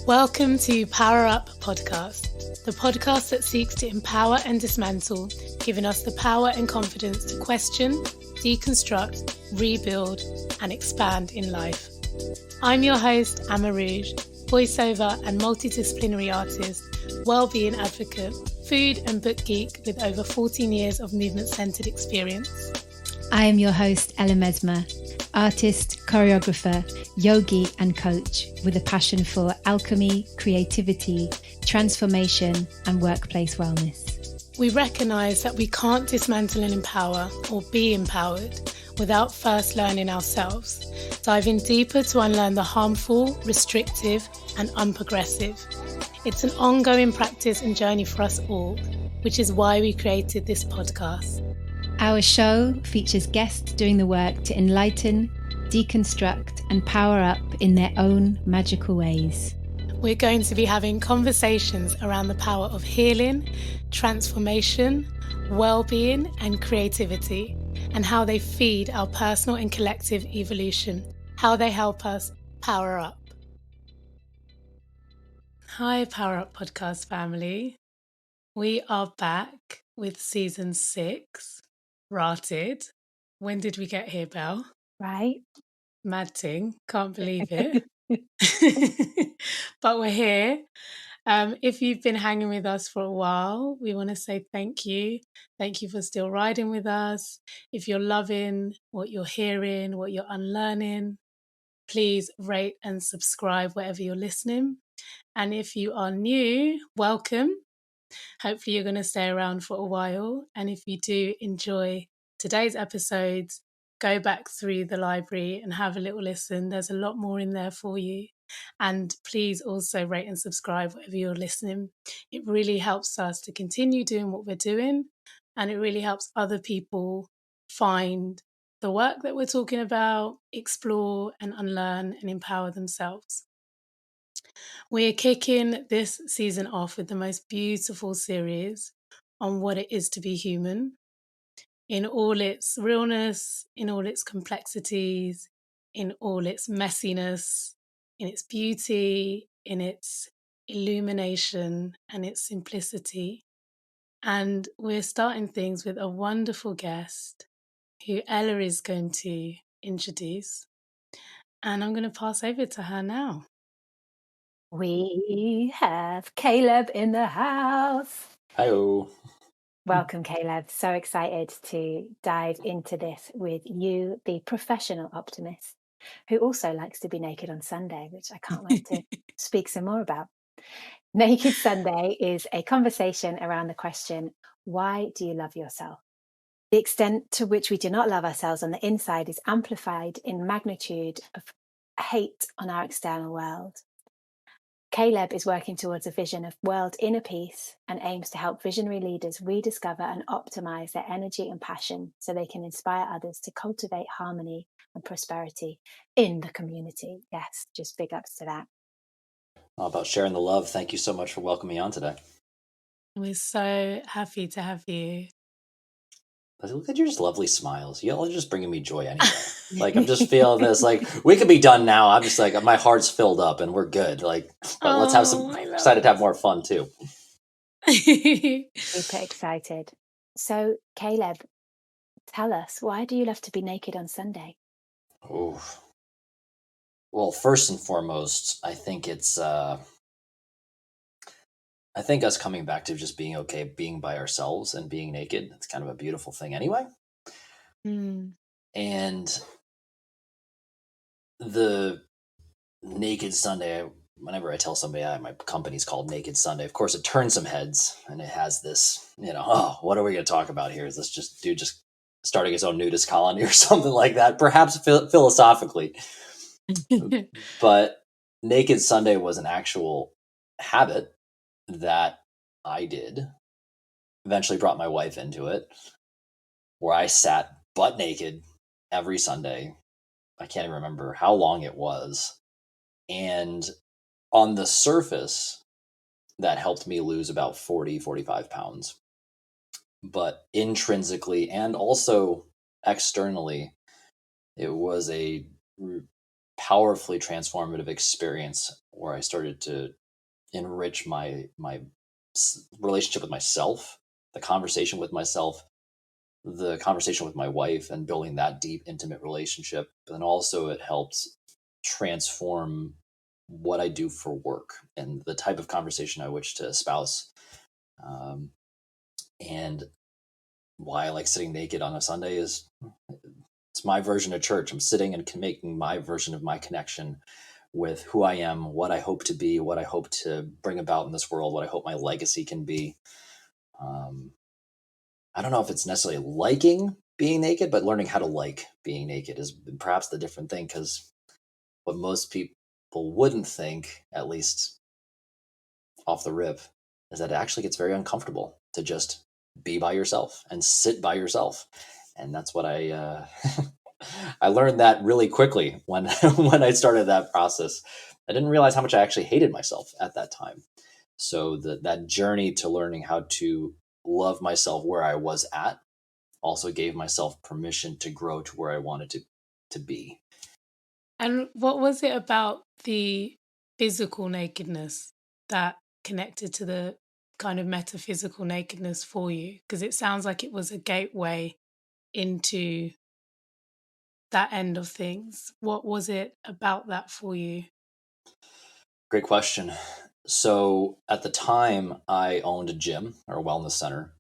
Welcome to PowerUp podcast, the podcast that seeks to empower and dismantle, giving us the power and confidence to question, deconstruct, rebuild, and expand in life. I'm your host, AmaRouge, voiceover and multidisciplinary artist, well-being advocate, food and book geek with over 14 years of movement-centered experience. I am your host, Mesma, artist, choreographer, yogi and coach with a passion for alchemy, creativity, transformation and workplace wellness. We recognise that we can't dismantle and empower or be empowered without first learning ourselves, diving deeper to unlearn the harmful, restrictive and unprogressive. It's an ongoing practice and journey for us all, which is why we created this podcast. Our show features guests doing the work to enlighten, deconstruct and power up in their own magical ways. We're going to be having conversations around the power of healing, transformation, well-being and creativity, and how they feed our personal and collective evolution, how they help us power up. Hi, Power Up Podcast family. We are back with season 6, Rotted. When did we get here, Belle? Right? Mad thing. Can't believe it. But we're here. If you've been hanging with us for a while, we want to say thank you. Thank you for still riding with us. If you're loving what you're hearing, what you're unlearning, please rate and subscribe wherever you're listening. And if you are new, welcome. Hopefully you're going to stay around for a while. And if you do enjoy today's episodes, go back through the library and have a little listen. There's a lot more in there for you. And please also rate and subscribe wherever you're listening. It really helps us to continue doing what we're doing. And it really helps other people find the work that we're talking about, explore and unlearn and empower themselves. We're kicking this season off with the most beautiful series on what it is to be human, in all its realness, in all its complexities, in all its messiness, in its beauty, in its illumination and its simplicity. And we're starting things with a wonderful guest who Ella is going to introduce. And I'm going to pass over to her now. We have Caleb in the house. Hi-oh. Welcome, Caleb. So excited to dive into this with you, the professional optimist, who also likes to be naked on Sunday, which I can't wait to speak some more about. Naked Sunday is a conversation around the question, why do you love yourself? The extent to which we do not love ourselves on the inside is amplified in magnitude of hate on our external world. Caleb is working towards a vision of world inner peace and aims to help visionary leaders rediscover and optimize their energy and passion so they can inspire others to cultivate harmony and prosperity in the community. Yes, just big ups to that. All about sharing the love. Thank you so much for welcoming me on today. We're so happy to have you. But look at your just lovely smiles. Y'all are just bringing me joy anyway. Like, I'm just feeling this. Like, we could be done now. I'm just like, my heart's filled up and we're good. Like, but let's have some. Excited to have more fun too. Super excited. So, Caleb, tell us, why do you love to be naked on Sunday? Oh, well, first and foremost, I think it's. I think us coming back to just being okay, being by ourselves and being naked. It's kind of a beautiful thing anyway. And the Naked Sunday, whenever I tell somebody my company's called Naked Sunday, of course it turns some heads and it has this, oh, what are we going to talk about here? Is this just dude just starting his own nudist colony or something like that? Perhaps philosophically. But Naked Sunday was an actual habit that I did. Eventually brought my wife into it, where I sat butt naked every Sunday. I can't even remember how long it was. And on the surface, that helped me lose about 40, 45 pounds. But intrinsically and also externally, it was a powerfully transformative experience where I started to enrich my relationship with myself, the conversation with myself, the conversation with my wife, and building that deep, intimate relationship. But then also it helped transform what I do for work and the type of conversation I wish to espouse. And why I like sitting naked on a Sunday is it's my version of church. I'm sitting and making my version of my connection with who I am, what I hope to be, what I hope to bring about in this world, what I hope my legacy can be. I don't know if it's necessarily liking being naked, but learning how to like being naked is perhaps the different thing, because what most people wouldn't think, at least off the rip, is that it actually gets very uncomfortable to just be by yourself and sit by yourself. And that's what I I learned that really quickly when when I started that process. I didn't realize how much I actually hated myself at that time. So that journey to learning how to love myself where I was at also gave myself permission to grow to where I wanted to be. And what was it about the physical nakedness that connected to the kind of metaphysical nakedness for you? Because it sounds like it was a gateway into that end of things. What was it about that for you? Great question. So at the time, I owned a gym or a wellness center,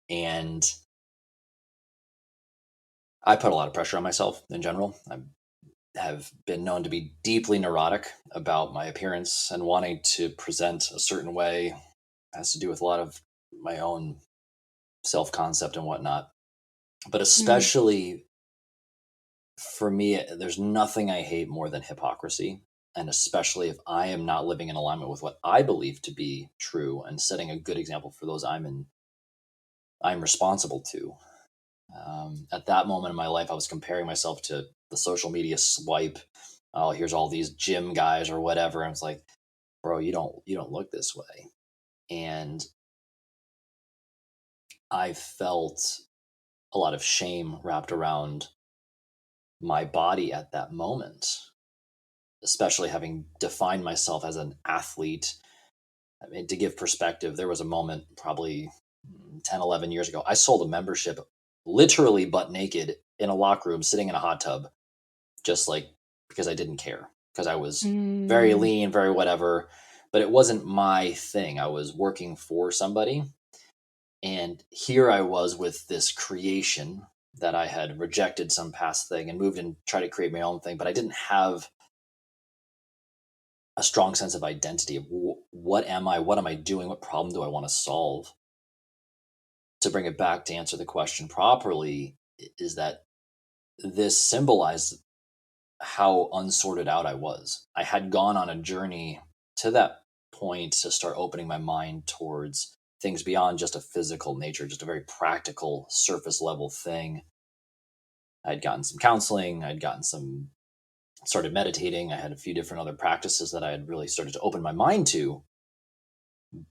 and I put a lot of pressure on myself in general. I have been known to be deeply neurotic about my appearance and wanting to present a certain way. It has to do with a lot of my own self-concept and whatnot. But Mm, especially for me, there's nothing I hate more than hypocrisy. And especially if I am not living in alignment with what I believe to be true and setting a good example for those I'm responsible to. At that moment in my life, I was comparing myself to the social media swipe. Oh, here's all these gym guys or whatever. And it's like, bro, you don't look this way. And I felt a lot of shame wrapped around my body at that moment, especially having defined myself as an athlete. I mean, to give perspective, there was a moment probably 10, 11 years ago. I sold a membership literally butt naked in a locker room, sitting in a hot tub, just like because I didn't care, because I was very mm, lean, very whatever. But it wasn't my thing. I was working for somebody. And here I was with this creation that I had rejected some past thing and moved and tried to create my own thing. But I didn't have a strong sense of identity of what am I? What am I doing? What problem do I want to solve? To bring it back to answer the question properly, is that this symbolized how unsorted out I was. I had gone on a journey to that point to start opening my mind towards things beyond just a physical nature, just a very practical surface level thing. I'd gotten some counseling, started meditating. I had a few different other practices that I had really started to open my mind to.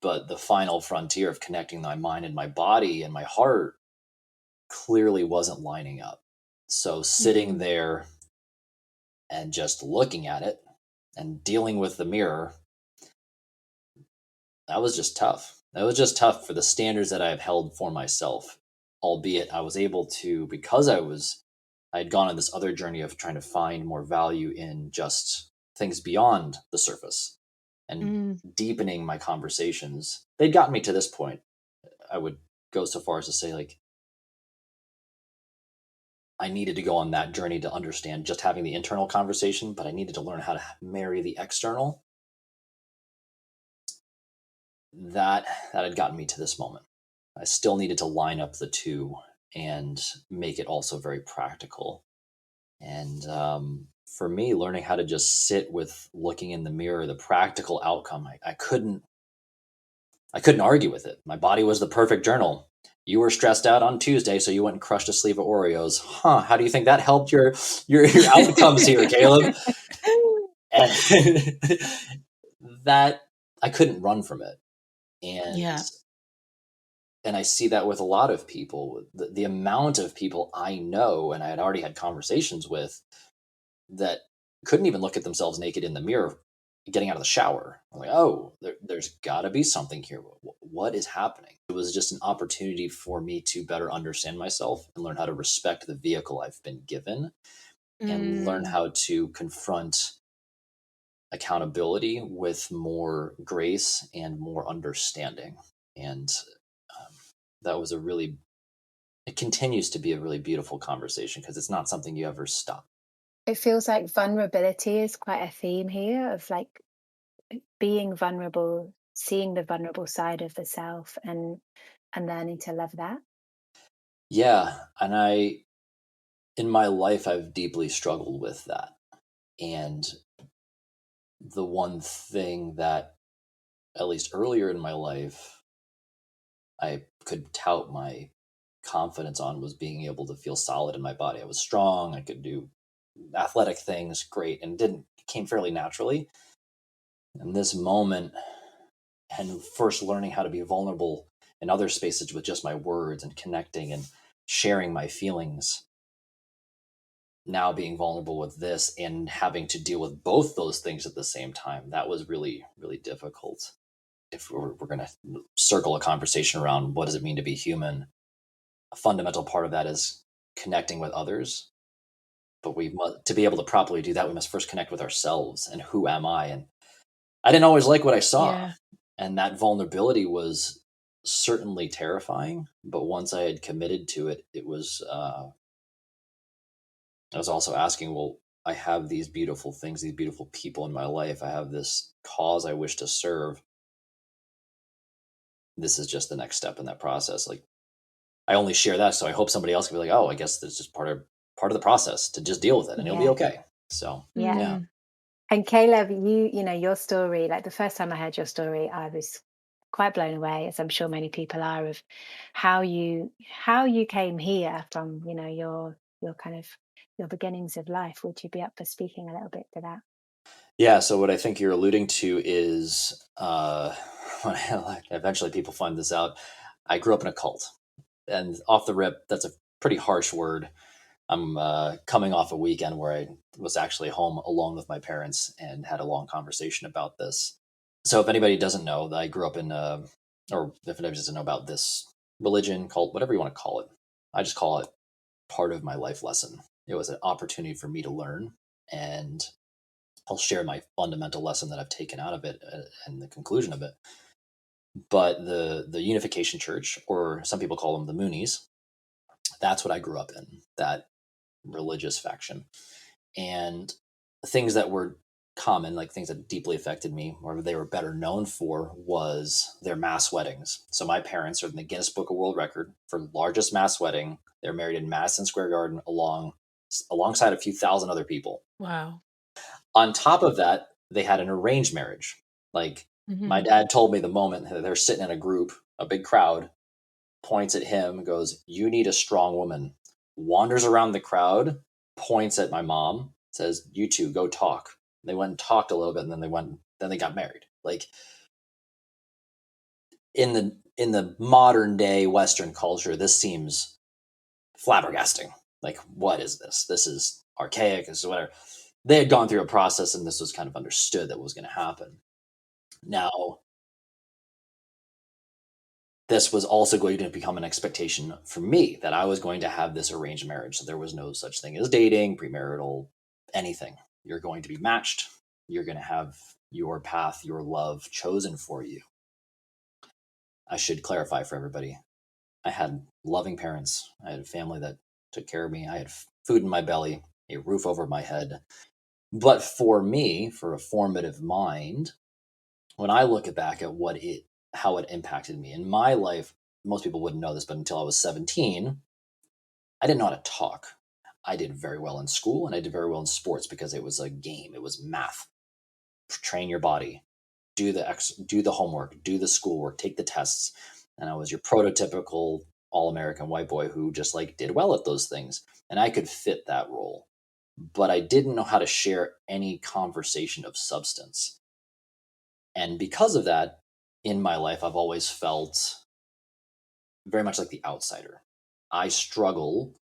But the final frontier of connecting my mind and my body and my heart clearly wasn't lining up. So sitting mm. there and just looking at it and dealing with the mirror, that was just tough. That was just tough for the standards that I have held for myself. Albeit I was able to, because I had gone on this other journey of trying to find more value in just things beyond the surface and Mm. deepening my conversations. They'd gotten me to this point. I would go so far as to say, like, I needed to go on that journey to understand just having the internal conversation, but I needed to learn how to marry the external. That had gotten me to this moment. I still needed to line up the two and make it also very practical. And for me, learning how to just sit with looking in the mirror, the practical outcome, I couldn't argue with it. My body was the perfect journal. You were stressed out on Tuesday, so you went and crushed a sleeve of Oreos. Huh? How do you think that helped your outcomes here, Caleb? And that I couldn't run from it, and Yeah. I see that with a lot of people. The amount of people I know, and I had already had conversations with, that couldn't even look at themselves naked in the mirror getting out of the shower. I'm like, oh, there's got to be something here. What is happening? It was just an opportunity for me to better understand myself and learn how to respect the vehicle I've been given and learn how to confront accountability with more grace and more understanding. And that was it continues to be a really beautiful conversation because it's not something you ever stop. It feels like vulnerability is quite a theme here, of like being vulnerable, seeing the vulnerable side of the self, and learning to love that. Yeah. And in my life, I've deeply struggled with that. And the one thing that, at least earlier in my life, I could tout my confidence on was being able to feel solid in my body. I was strong. I could do athletic things great, and it came fairly naturally. And this moment, and first learning how to be vulnerable in other spaces with just my words and connecting and sharing my feelings, now being vulnerable with this and having to deal with both those things at the same time, that was really, really difficult. If we're going to circle a conversation around what does it mean to be human, a fundamental part of that is connecting with others. But to be able to properly do that, we must first connect with ourselves and who am I? And I didn't always like what I saw. Yeah. And that vulnerability was certainly terrifying. But once I had committed to it, it was, I was also asking, well, I have these beautiful things, these beautiful people in my life. I have this cause I wish to serve. This is just the next step in that process. Like, I only share that, so I hope somebody else can be like, oh, I guess that's just part of the process to just deal with it, and it'll be Yeah. okay. So Yeah. yeah. And Caleb, you know, your story, like the first time I heard your story, I was quite blown away, as I'm sure many people are, of how you came here from, you know, your kind of your beginnings of life. Would you be up for speaking a little bit to that? Yeah, so what I think you're alluding to is eventually people find this out. I grew up in a cult. And off the rip, that's a pretty harsh word. I'm coming off a weekend where I was actually home alone with my parents and had a long conversation about this. So if anybody doesn't know, I grew up in, or if anybody doesn't know about this religion, cult, whatever you want to call it, I just call it part of my life lesson. It was an opportunity for me to learn, and I'll share my fundamental lesson that I've taken out of it and the conclusion of it. But the Unification Church, or some people call them the Moonies, that's what I grew up in, that religious faction. And things that were common, like things that deeply affected me, or they were better known for, was their mass weddings. So my parents are in the Guinness Book of World Record for largest mass wedding. They're married in Madison Square Garden alongside a few thousand other people. Wow. On top of that, they had an arranged marriage. Like, my dad told me the moment that they're sitting in a group, a big crowd, points at him, goes, "You need a strong woman." Wanders around the crowd, points at my mom, says, "You two go talk." They went and talked a little bit, and then they got married. Like, in the modern day Western culture, this seems flabbergasting. Like, what is this? This is archaic. This is whatever. They had gone through a process, and this was kind of understood that was going to happen. Now, this was also going to become an expectation for me that I was going to have this arranged marriage. So there was no such thing as dating, premarital, anything. You're going to be matched. You're going to have your path, your love chosen for you. I should clarify for everybody. I had loving parents. I had a family that took care of me. I had food in my belly, a roof over my head. But for me, for a formative mind, when I look back at how it impacted me in my life, most people wouldn't know this, but until I was 17, I didn't know how to talk. I did very well in school and I did very well in sports because it was a game. It was math. Train your body, do the homework, do the schoolwork, take the tests. And I was your prototypical all-American white boy who just like did well at those things. And I could fit that role. But I didn't know how to share any conversation of substance. And because of that, in my life, I've always felt very much like the outsider. I struggle,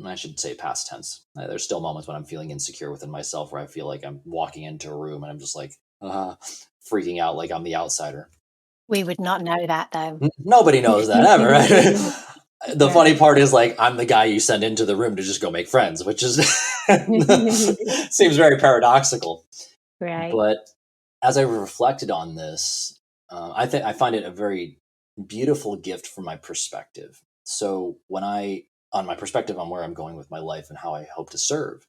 I should say past tense. There's still moments when I'm feeling insecure within myself where I feel like I'm walking into a room and I'm just like, freaking out like I'm the outsider. We would not know that though. Nobody knows that ever, right? The Yeah. funny part is like I'm the guy you send into the room to just go make friends, which is seems very paradoxical. Right. But as I reflected on this, I find it a very beautiful gift from my perspective. So when on my perspective on where I'm going with my life and how I hope to serve,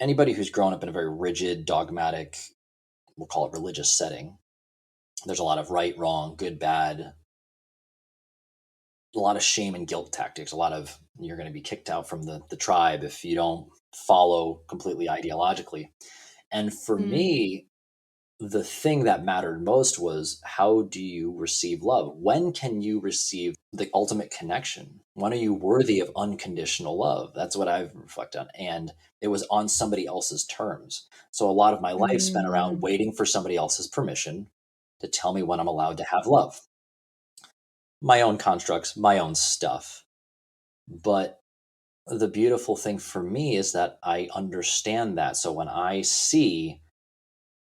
anybody who's grown up in a very rigid, dogmatic, we'll call it religious setting, there's a lot of right, wrong, good, bad, a lot of shame and guilt tactics, a lot of you're going to be kicked out from the tribe if you don't follow completely ideologically. And for me, the thing that mattered most was how do you receive love? When can you receive the ultimate connection? When are you worthy of unconditional love? That's what I've reflected on. And it was on somebody else's terms. So a lot of my life spent around waiting for somebody else's permission to tell me when I'm allowed to have love. My own constructs, my own stuff. But the beautiful thing for me is that I understand that. So when I see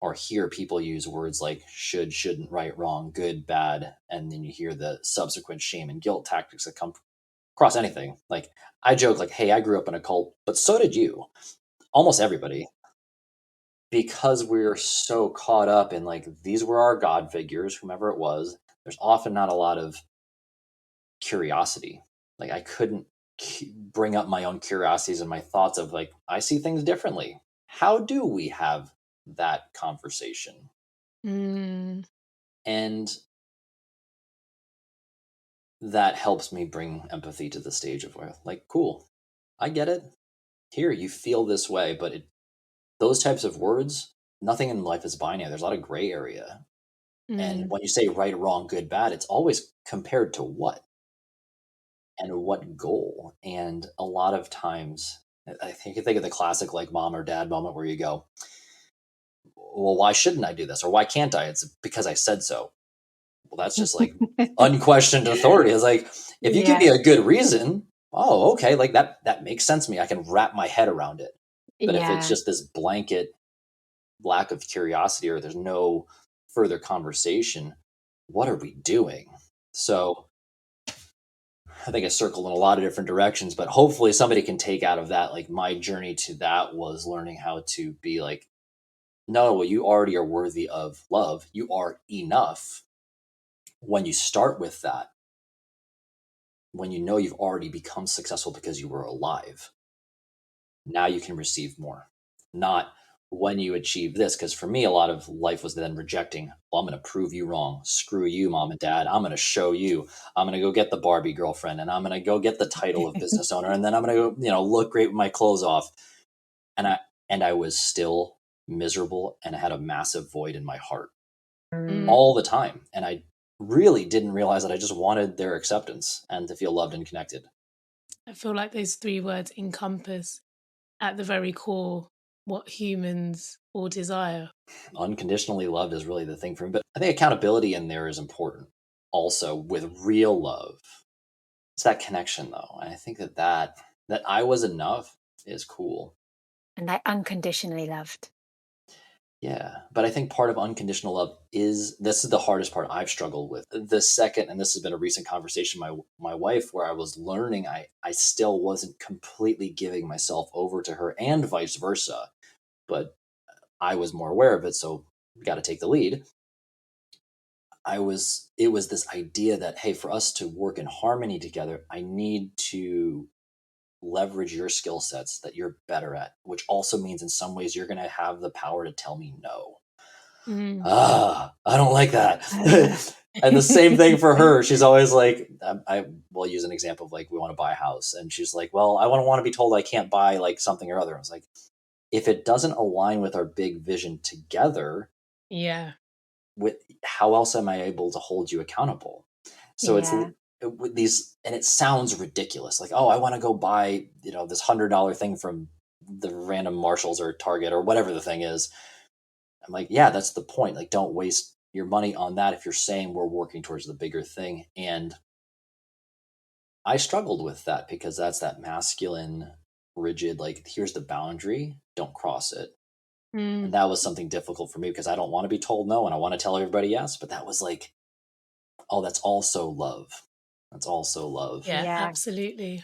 or hear people use words like should, shouldn't, right, wrong, good, bad, and then you hear the subsequent shame and guilt tactics that come across anything. Like I joke like, hey, I grew up in a cult, but so did you. Almost everybody. Because we're so caught up in like these were our God figures, whomever it was, there's often not a lot of curiosity. Like I couldn't bring up my own curiosities and my thoughts of like, I see things differently. How do we have that conversation? And that helps me bring empathy to the stage of where like, cool, I get it. Here, you feel this way, but those types of words, nothing in life is binary. There's a lot of gray area. And when you say right, wrong, good, bad, it's always compared to what and what goal. And a lot of times, I think you think of the classic like mom or dad moment where you go, well, why shouldn't I do this? Or why can't I? It's because I said so. Well, that's just like unquestioned authority. It's like, if you give me a good reason, oh, okay, like that makes sense to me. I can wrap my head around it. But if it's just this blanket lack of curiosity or there's no further conversation, what are we doing? So I think I circled in a lot of different directions, but hopefully somebody can take out of that. Like my journey to that was learning how to be like, no, well, you already are worthy of love. You are enough. When you start with that, when you know you've already become successful because you were alive, now you can receive more. Not when you achieve this, because for me, a lot of life was then rejecting, well, I'm going to prove you wrong. Screw you, mom and dad. I'm going to show you. I'm going to go get the Barbie girlfriend and I'm going to go get the title of business owner. And then I'm going to go, look great with my clothes off. And I was still miserable and I had a massive void in my heart all the time. And I really didn't realize that I just wanted their acceptance and to feel loved and connected. I feel like those three words encompass at the very core what humans all desire. Unconditionally loved is really the thing for me. But I think accountability in there is important also with real love. It's that connection though. And I think that I was enough is cool. And like unconditionally loved. Yeah. But I think part of unconditional love is this is the hardest part I've struggled with. The second, and this has been a recent conversation, my wife, where I was learning I still wasn't completely giving myself over to her and vice versa. But I was more aware of it, so we got to take the lead. It was this idea that, hey, for us to work in harmony together, I need to leverage your skill sets that you're better at, which also means in some ways you're going to have the power to tell me no. I don't like that. And the same thing for her. She's always like, I will use an example of like, we want to buy a house. And she's like, well, I don't want to be told I can't buy like something or other. I was like, if it doesn't align with our big vision together, yeah, with how else am I able to hold you accountable? So it's with these, and it sounds ridiculous. Like, oh, I want to go buy, this $100 thing from the random Marshalls or Target or whatever the thing is. I'm like, yeah, that's the point. Like, don't waste your money on that if you're saying we're working towards the bigger thing. And I struggled with that because that's that masculine, rigid, like, here's the boundary, don't cross it. And that was something difficult for me because I don't want to be told no and I want to tell everybody yes. But that was like, oh, that's also love. That's also love. Yeah, Yeah. absolutely.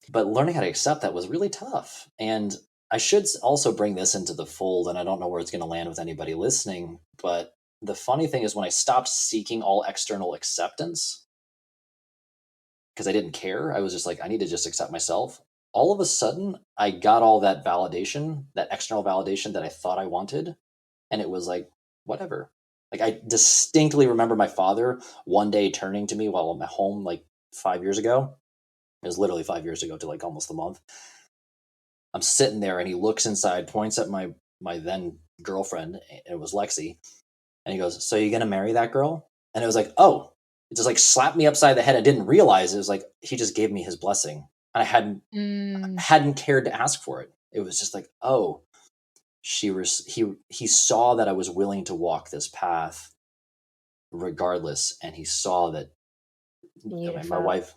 But learning how to accept that was really tough. And I should also bring this into the fold, and I don't know where it's going to land with anybody listening. But the funny thing is, when I stopped seeking all external acceptance, because I didn't care, I was just like, I need to just accept myself. All of a sudden, I got all that validation, that external validation that I thought I wanted. And it was like, whatever. Like, I distinctly remember my father one day turning to me while I'm at home, like 5 years ago. It was literally 5 years ago to like almost a month. I'm sitting there and he looks inside, points at my then girlfriend. It was Lexi. And he goes, so you going to marry that girl? And it was like, oh, it just like slapped me upside the head. I didn't realize it was like, he just gave me his blessing. And I hadn't cared to ask for it. It was just like, oh, he saw that I was willing to walk this path regardless. And he saw that, I mean,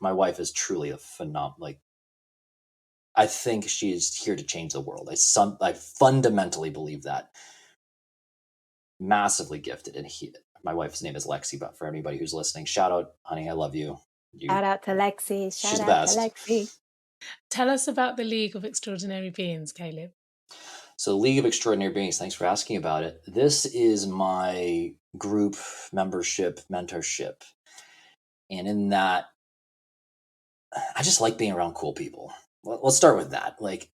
my wife is truly a phenomenal, like, I think she's here to change the world. I fundamentally believe that. Massively gifted. And my wife's name is Lexi, but for anybody who's listening, shout out, honey, I love you. Shout out to Lexi. She's the best. Lexi. Tell us about the League of Extraordinary Beings, Caleb. So the League of Extraordinary Beings, thanks for asking about it. This is my group membership, mentorship. And in that, I just like being around cool people. Let's start with that. Like,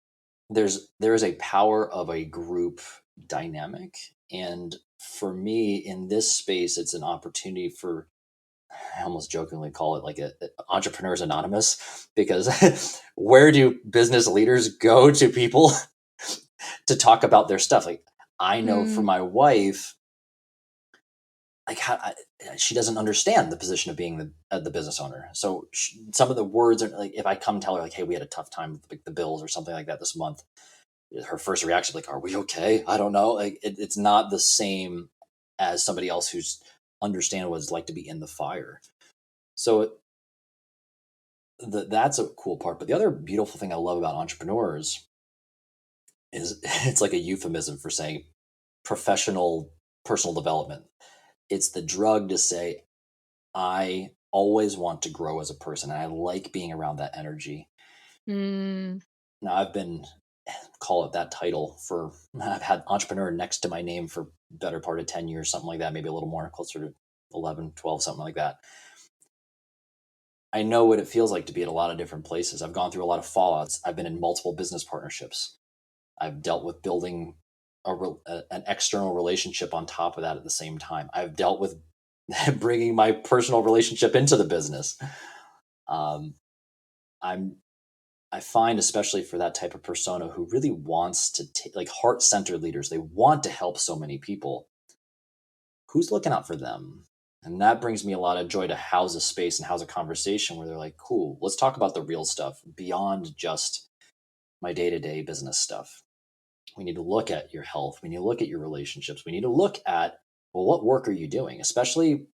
there is a power of a group dynamic. And for me, in this space, it's an opportunity for, I almost jokingly call it like a Entrepreneurs Anonymous, because where do business leaders go to people to talk about their stuff? Like, I know for my wife, like, she doesn't understand the position of being the business owner. So some of the words are like, if I come tell her like, hey, we had a tough time with like the bills or something like that this month, her first reaction like, are we okay? I don't know. Like, it's not the same as somebody else who's understand what it's like to be in the fire. So that's a cool part. But the other beautiful thing I love about entrepreneurs is it's like a euphemism for saying professional personal development. It's the drug to say, I always want to grow as a person, and I like being around that energy. Now, I've been, call it that title for, I've had entrepreneur next to my name for better part of 10 years, something like that, maybe a little more, closer to 11, 12, something like that. I know what it feels like to be at a lot of different places. I've gone through a lot of fallouts. I've been in multiple business partnerships. I've dealt with building an external relationship on top of that at the same time. I've dealt with bringing my personal relationship into the business. I find, especially for that type of persona who really wants to like heart-centered leaders, they want to help so many people. Who's looking out for them? And that brings me a lot of joy to house a space and house a conversation where they're like, cool, let's talk about the real stuff beyond just my day-to-day business stuff. We need to look at your health. We need to look at your relationships. We need to look at, well, what work are you doing? Especially,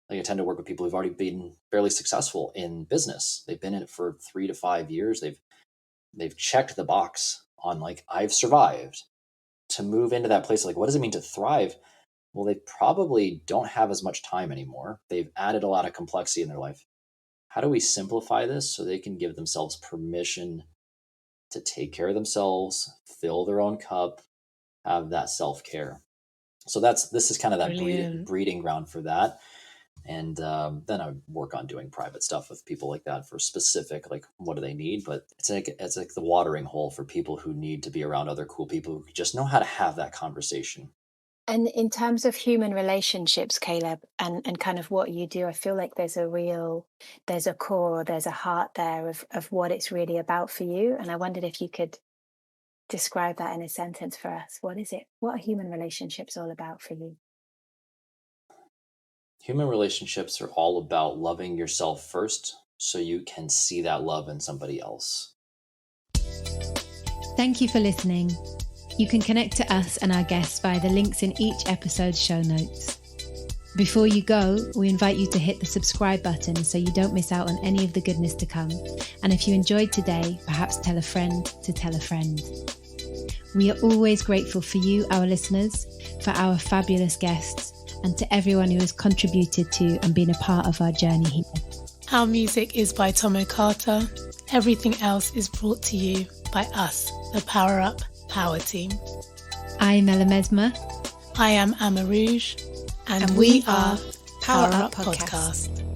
like, I tend to work with people who've already been fairly successful in business. They've been in it for 3 to 5 years. They've checked the box on like, I've survived. To move into that place, like, what does it mean to thrive? Well, they probably don't have as much time anymore. They've added a lot of complexity in their life. How do we simplify this so they can give themselves permission to take care of themselves, fill their own cup, have that self-care? So this is kind of that breeding ground for that. And then I work on doing private stuff with people like that for specific, like, what do they need? But it's like the watering hole for people who need to be around other cool people who just know how to have that conversation. And in terms of human relationships, Caleb, and kind of what you do, I feel like there's a core, there's a heart there of what it's really about for you. And I wondered if you could describe that in a sentence for us. What is it? What are human relationships all about for you? Human relationships are all about loving yourself first so you can see that love in somebody else. Thank you for listening. You can connect to us and our guests via the links in each episode's show notes. Before you go, we invite you to hit the subscribe button so you don't miss out on any of the goodness to come. And if you enjoyed today, perhaps tell a friend to tell a friend. We are always grateful for you, our listeners, for our fabulous guests, and to everyone who has contributed to and been a part of our journey here. Our music is by Tomo Carter. Everything else is brought to you by us, the PowerUp Power Team. I'm Mesma. I am AmaRouge, and we are PowerUp Podcast.